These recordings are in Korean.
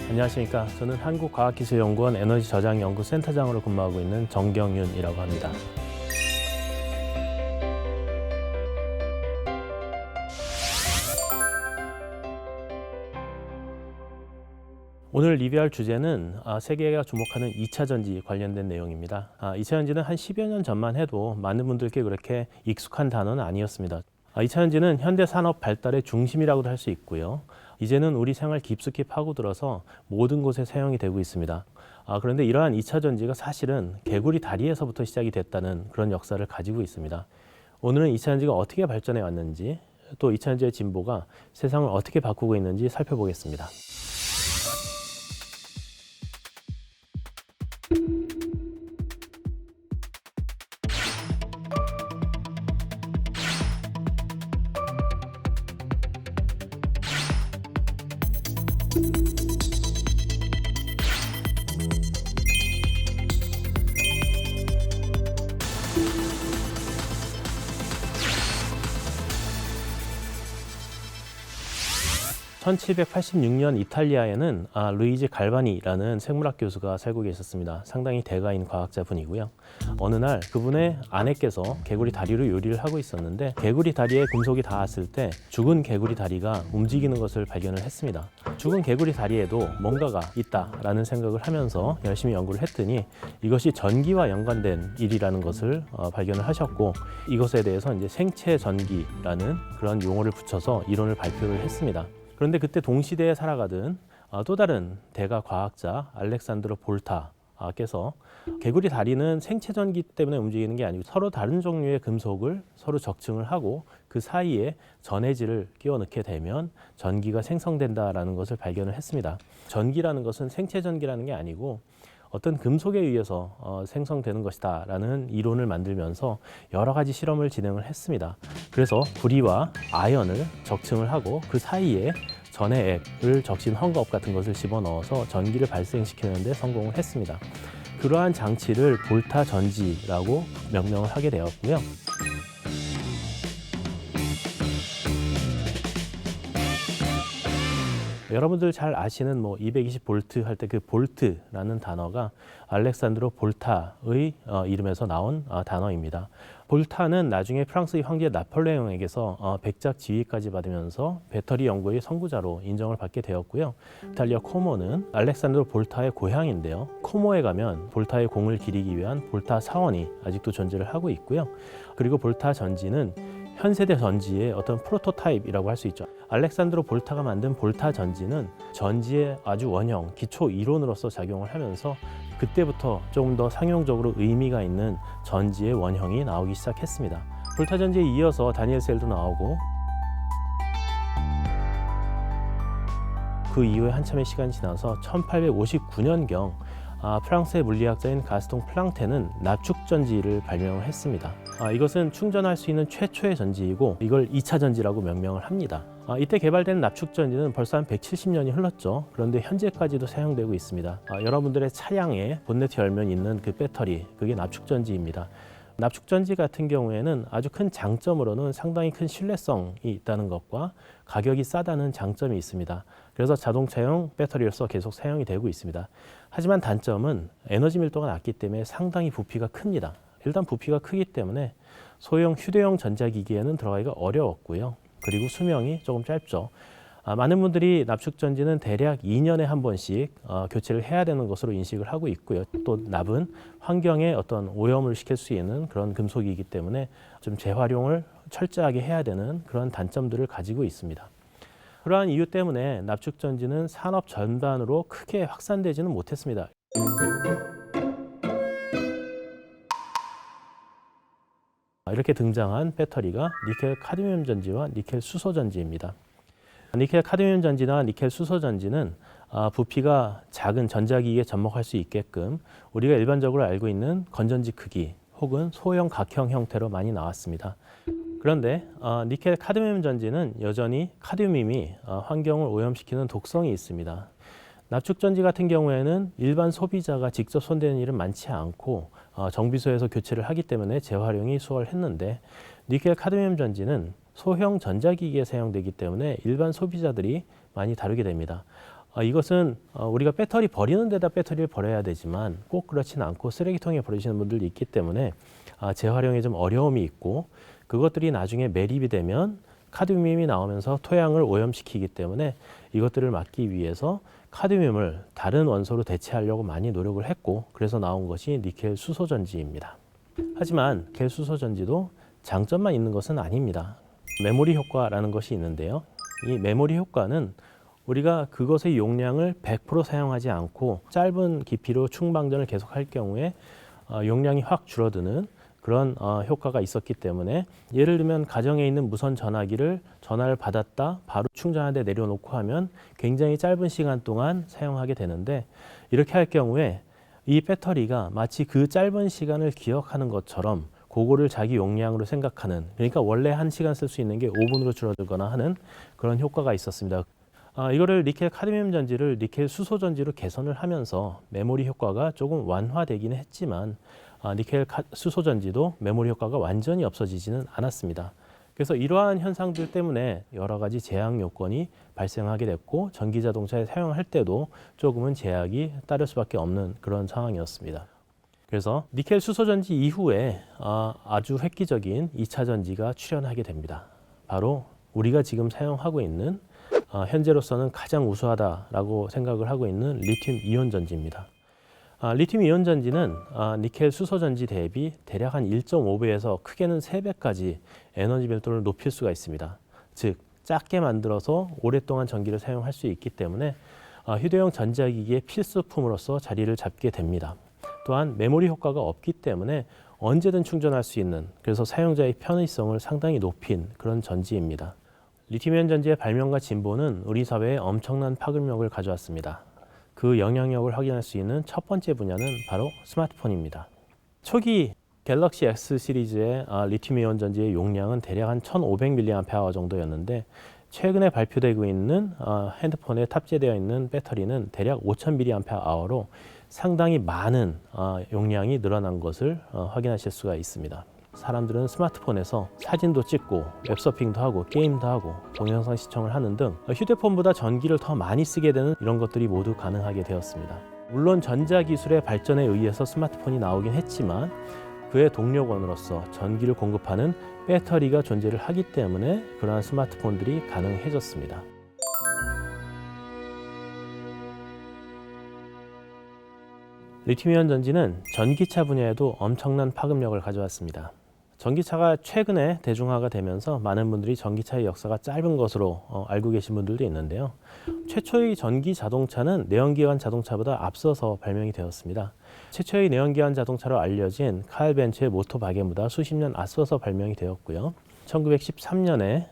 안녕하십니까. 저는 한국과학기술연구원 에너지저장연구센터장으로 근무하고 있는 정경윤이라고 합니다. 오늘 리뷰할 주제는 세계가 주목하는 2차 전지 관련된 내용입니다. 2차 전지는 한 10여 년 전만 해도 많은 분들께 그렇게 익숙한 단어는 아니었습니다. 2차 전지는 현대 산업 발달의 중심이라고도 할 수 있고요. 이제는 우리 생활 깊숙이 파고들어서 모든 곳에 사용이 되고 있습니다. 그런데 이러한 2차 전지가 사실은 개구리 다리에서부터 시작이 됐다는 그런 역사를 가지고 있습니다. 오늘은 2차 전지가 어떻게 발전해 왔는지, 또 2차 전지의 진보가 세상을 어떻게 바꾸고 있는지 살펴보겠습니다. (1786년) 이탈리아에는 루이지 갈바니라는 생물학 교수가 살고 계셨습니다. 상당히 대가인 과학자분이고요. 어느 날 그분의 아내께서 개구리 다리로 요리를 하고 있었는데, 개구리 다리에 금속이 닿았을 때 죽은 개구리 다리가 움직이는 것을 발견을 했습니다. 죽은 개구리 다리에도 뭔가가 있다라는 생각을 하면서 열심히 연구를 했더니 이것이 전기와 연관된 일이라는 것을 발견을 하셨고, 이것에 대해서 이제 생체 전기라는 그런 용어를 붙여서 이론을 발표를 했습니다. 그런데 그때 동시대에 살아가던 또 다른 대가 과학자 알렉산드로 볼타께서 개구리 다리는 생체 전기 때문에 움직이는 게 아니고 서로 다른 종류의 금속을 서로 적층을 하고 그 사이에 전해질을 끼워 넣게 되면 전기가 생성된다라는 것을 발견을 했습니다. 전기라는 것은 생체 전기라는 게 아니고 어떤 금속에 의해서 생성되는 것이다 라는 이론을 만들면서 여러 가지 실험을 진행을 했습니다. 그래서 구리와 아연을 적층을 하고 그 사이에 전해액을 적신 헝겊 같은 것을 집어넣어서 전기를 발생시키는 데 성공을 했습니다. 그러한 장치를 볼타 전지라고 명명을 하게 되었고요. 여러분들 잘 아시는 220V 할 때 그 볼트라는 단어가 알렉산드로 볼타의 이름에서 나온 단어입니다. 볼타는 나중에 프랑스의 황제 나폴레옹에게서 백작 지위까지 받으면서 배터리 연구의 선구자로 인정을 받게 되었고요. 이탈리아 코모는 알렉산드로 볼타의 고향인데요. 코모에 가면 볼타의 공을 기리기 위한 볼타 사원이 아직도 존재를 하고 있고요. 그리고 볼타 전지는 현세대 전지의 어떤 프로토타입이라고 할 수 있죠. 알렉산드로 볼타가 만든 볼타 전지는 전지의 아주 원형, 기초 이론으로서 작용을 하면서 그때부터 조금 더 상용적으로 의미가 있는 전지의 원형이 나오기 시작했습니다. 볼타 전지에 이어서 다니엘 셀도 나오고, 그 이후에 한참의 시간이 지나서 1859년경 프랑스의 물리학자인 가스통 플랑테는 납축전지를 발명을 했습니다. 이것은 충전할 수 있는 최초의 전지이고 이걸 2차 전지라고 명명을 합니다. 이때 개발된 납축전지는 벌써 한 170년이 흘렀죠. 그런데 현재까지도 사용되고 있습니다. 여러분들의 차량에 본네트 열면 있는 그 배터리, 그게 납축전지입니다. 납축전지 같은 경우에는 아주 큰 장점으로는 상당히 큰 신뢰성이 있다는 것과 가격이 싸다는 장점이 있습니다. 그래서 자동차용 배터리로서 계속 사용이 되고 있습니다. 하지만 단점은 에너지 밀도가 낮기 때문에 상당히 부피가 큽니다. 일단 부피가 크기 때문에 소형 휴대용 전자기기에는 들어가기가 어려웠고요. 그리고 수명이 조금 짧죠. 많은 분들이 납축전지는 대략 2년에 한 번씩 교체를 해야 되는 것으로 인식을 하고 있고요. 또 납은 환경에 어떤 오염을 시킬 수 있는 그런 금속이기 때문에 좀 재활용을 철저하게 해야 되는 그런 단점들을 가지고 있습니다. 그러한 이유 때문에 납축전지는 산업 전반으로 크게 확산되지는 못했습니다. 이렇게 등장한 배터리가 니켈 카드뮴 전지와 니켈 수소 전지입니다. 니켈 카드뮴 전지나 니켈 수소 전지는 부피가 작은 전자기기에 접목할 수 있게끔 우리가 일반적으로 알고 있는 건전지 크기 혹은 소형 각형 형태로 많이 나왔습니다. 그런데 니켈 카드뮴 전지는 여전히 카드뮴이 환경을 오염시키는 독성이 있습니다. 납축 전지 같은 경우에는 일반 소비자가 직접 손대는 일은 많지 않고 정비소에서 교체를 하기 때문에 재활용이 수월했는데, 니켈 카드뮴 전지는 소형 전자기기에 사용되기 때문에 일반 소비자들이 많이 다루게 됩니다. 이것은 우리가 배터리 버리는 데다 배터리를 버려야 되지만 꼭 그렇지는 않고 쓰레기통에 버리시는 분들도 있기 때문에 재활용에 좀 어려움이 있고, 그것들이 나중에 매립이 되면 카드뮴이 나오면서 토양을 오염시키기 때문에 이것들을 막기 위해서 카드뮴을 다른 원소로 대체하려고 많이 노력을 했고, 그래서 나온 것이 니켈 수소 전지입니다. 하지만 니켈 수소 전지도 장점만 있는 것은 아닙니다. 메모리 효과라는 것이 있는데요. 이 메모리 효과는 우리가 그것의 용량을 100% 사용하지 않고 짧은 깊이로 충방전을 계속할 경우에 용량이 확 줄어드는 그런 효과가 있었기 때문에, 예를 들면 가정에 있는 무선 전화기를 전화를 받았다 바로 충전하는데 내려놓고 하면 굉장히 짧은 시간 동안 사용하게 되는데, 이렇게 할 경우에 이 배터리가 마치 그 짧은 시간을 기억하는 것처럼 그거를 자기 용량으로 생각하는, 그러니까 원래 1시간 쓸 수 있는 게 5분으로 줄어들거나 하는 그런 효과가 있었습니다. 이거를 니켈 카드뮴 전지를 니켈 수소 전지로 개선을 하면서 메모리 효과가 조금 완화되기는 했지만 니켈 수소 전지도 메모리 효과가 완전히 없어지지는 않았습니다. 그래서 이러한 현상들 때문에 여러 가지 제약 요건이 발생하게 됐고, 전기 자동차에 사용할 때도 조금은 제약이 따를 수밖에 없는 그런 상황이었습니다. 그래서 니켈 수소 전지 이후에 아주 획기적인 2차 전지가 출현하게 됩니다. 바로 우리가 지금 사용하고 있는 현재로서는 가장 우수하다라고 생각을 하고 있는 리튬 이온 전지입니다. 리튬 이온 전지는 니켈 수소 전지 대비 대략 한 1.5배에서 크게는 3배까지 에너지 밀도를 높일 수가 있습니다. 즉 작게 만들어서 오랫동안 전기를 사용할 수 있기 때문에 휴대용 전자기기의 필수품으로서 자리를 잡게 됩니다. 또한 메모리 효과가 없기 때문에 언제든 충전할 수 있는, 그래서 사용자의 편의성을 상당히 높인 그런 전지입니다. 리튬이온 전지의 발명과 진보는 우리 사회에 엄청난 파급력을 가져왔습니다. 그 영향력을 확인할 수 있는 첫 번째 분야는 바로 스마트폰입니다. 초기 갤럭시 X 시리즈의 리튬이온 전지의 용량은 대략 한 1500mAh 정도였는데, 최근에 발표되고 있는 핸드폰에 탑재되어 있는 배터리는 대략 5000mAh로 상당히 많은 용량이 늘어난 것을 확인하실 수가 있습니다. 사람들은 스마트폰에서 사진도 찍고 웹서핑도 하고 게임도 하고 동영상 시청을 하는 등 휴대폰보다 전기를 더 많이 쓰게 되는 이런 것들이 모두 가능하게 되었습니다. 물론 전자기술의 발전에 의해서 스마트폰이 나오긴 했지만 그의 동력원으로서 전기를 공급하는 배터리가 존재를 하기 때문에 그러한 스마트폰들이 가능해졌습니다. 리튬이온 전지는 전기차 분야에도 엄청난 파급력을 가져왔습니다. 전기차가 최근에 대중화가 되면서 많은 분들이 전기차의 역사가 짧은 것으로 알고 계신 분들도 있는데요. 최초의 전기 자동차는 내연기관 자동차보다 앞서서 발명이 되었습니다. 최초의 내연기관 자동차로 알려진 카일 벤츠의 모터 바게보다 수십 년 앞서서 발명이 되었고요. 1913년에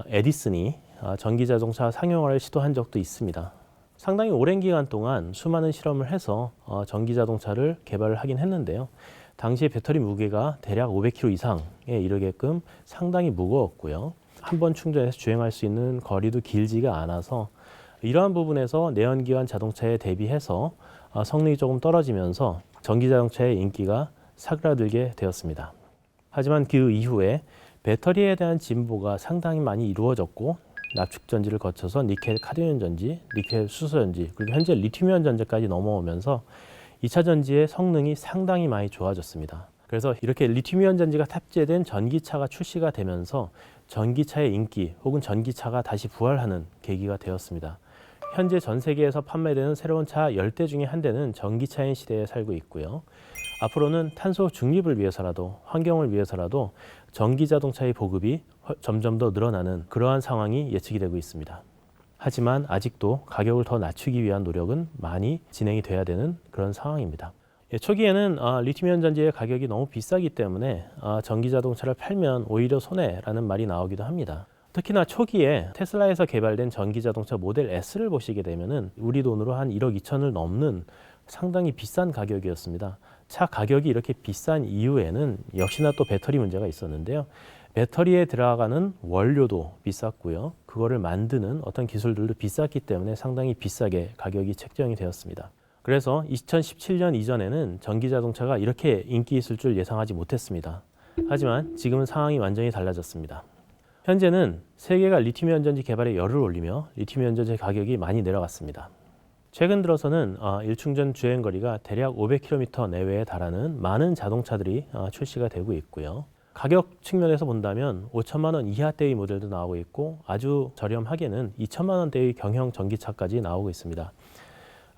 에디슨이 전기 자동차 상용화를 시도한 적도 있습니다. 상당히 오랜 기간 동안 수많은 실험을 해서 전기 자동차를 개발을 하긴 했는데요. 당시의 배터리 무게가 대략 500kg 이상에 이르게끔 상당히 무거웠고요. 한 번 충전해서 주행할 수 있는 거리도 길지가 않아서 이러한 부분에서 내연기관 자동차에 대비해서 성능이 조금 떨어지면서 전기 자동차의 인기가 사그라들게 되었습니다. 하지만 그 이후에 배터리에 대한 진보가 상당히 많이 이루어졌고, 납축 전지를 거쳐서 니켈 카드뮴 전지, 니켈 수소 전지, 그리고 현재 리튬이온 전지까지 넘어오면서 2차 전지의 성능이 상당히 많이 좋아졌습니다. 그래서 이렇게 리튬이온 전지가 탑재된 전기차가 출시가 되면서 전기차의 인기 혹은 전기차가 다시 부활하는 계기가 되었습니다. 현재 전 세계에서 판매되는 새로운 차 10대 중에 한 대는 전기차인 시대에 살고 있고요. 앞으로는 탄소 중립을 위해서라도, 환경을 위해서라도 전기 자동차의 보급이 점점 더 늘어나는 그러한 상황이 예측이 되고 있습니다. 하지만 아직도 가격을 더 낮추기 위한 노력은 많이 진행이 돼야 되는 그런 상황입니다. 초기에는 리튬이온 전지의 가격이 너무 비싸기 때문에 전기 자동차를 팔면 오히려 손해라는 말이 나오기도 합니다. 특히나 초기에 테슬라에서 개발된 전기 자동차 모델 S를 보시게 되면은 우리 돈으로 한 1억 2천을 넘는 상당히 비싼 가격이었습니다. 차 가격이 이렇게 비싼 이유에는 역시나 또 배터리 문제가 있었는데요. 배터리에 들어가는 원료도 비쌌고요. 그거를 만드는 어떤 기술들도 비쌌기 때문에 상당히 비싸게 가격이 책정이 되었습니다. 그래서 2017년 이전에는 전기 자동차가 이렇게 인기 있을 줄 예상하지 못했습니다. 하지만 지금은 상황이 완전히 달라졌습니다. 현재는 세계가 리튬이온 전지 개발에 열을 올리며 리튬이온 전지 가격이 많이 내려갔습니다. 최근 들어서는 일충전 주행거리가 대략 500km 내외에 달하는 많은 자동차들이 출시가 되고 있고요. 가격 측면에서 본다면 5천만 원 이하대의 모델도 나오고 있고 아주 저렴하게는 2천만 원대의 경형 전기차까지 나오고 있습니다.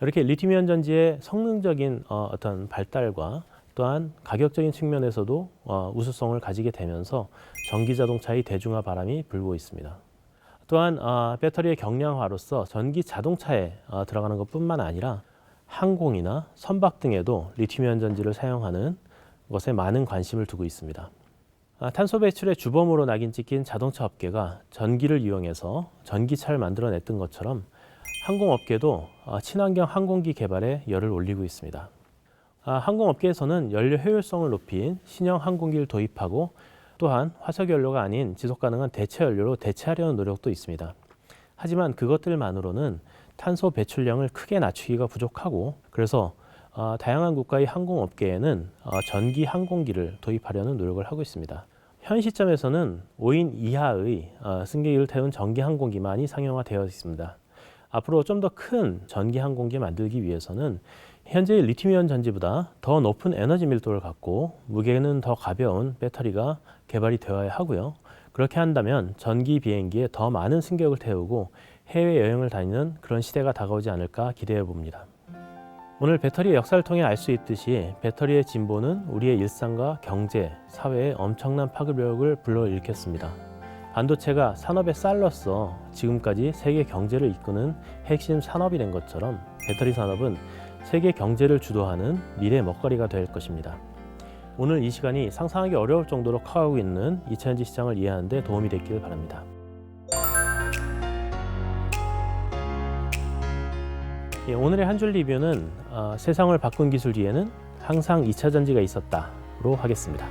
이렇게 리튬이온 전지의 성능적인 어떤 발달과 또한 가격적인 측면에서도 우수성을 가지게 되면서 전기 자동차의 대중화 바람이 불고 있습니다. 또한 배터리의 경량화로서 전기 자동차에 들어가는 것뿐만 아니라 항공이나 선박 등에도 리튬이온 전지를 사용하는 것에 많은 관심을 두고 있습니다. 탄소 배출의 주범으로 낙인 찍힌 자동차 업계가 전기를 이용해서 전기차를 만들어냈던 것처럼 항공업계도 친환경 항공기 개발에 열을 올리고 있습니다. 항공업계에서는 연료 효율성을 높인 신형 항공기를 도입하고 또한 화석연료가 아닌 지속가능한 대체연료로 대체하려는 노력도 있습니다. 하지만 그것들만으로는 탄소 배출량을 크게 낮추기가 부족하고 그래서 다양한 국가의 항공업계에는 전기 항공기를 도입하려는 노력을 하고 있습니다. 현 시점에서는 5인 이하의 승객을 태운 전기 항공기만이 상용화되어 있습니다. 앞으로 좀 더 큰 전기 항공기 만들기 위해서는 현재의 리튬이온 전지보다 더 높은 에너지 밀도를 갖고 무게는 더 가벼운 배터리가 개발이 되어야 하고요. 그렇게 한다면 전기 비행기에 더 많은 승객을 태우고 해외여행을 다니는 그런 시대가 다가오지 않을까 기대해 봅니다. 오늘 배터리의 역사를 통해 알 수 있듯이 배터리의 진보는 우리의 일상과 경제, 사회에 엄청난 파급력을 불러일으켰습니다. 반도체가 산업의 쌀로서 지금까지 세계 경제를 이끄는 핵심 산업이 된 것처럼 배터리 산업은 세계 경제를 주도하는 미래 먹거리가 될 것입니다. 오늘 이 시간이 상상하기 어려울 정도로 커가고 있는 2차전지 시장을 이해하는 데 도움이 됐길 바랍니다. 오늘의 한 줄 리뷰는 세상을 바꾼 기술 뒤에는 항상 2차전지가 있었다로 하겠습니다.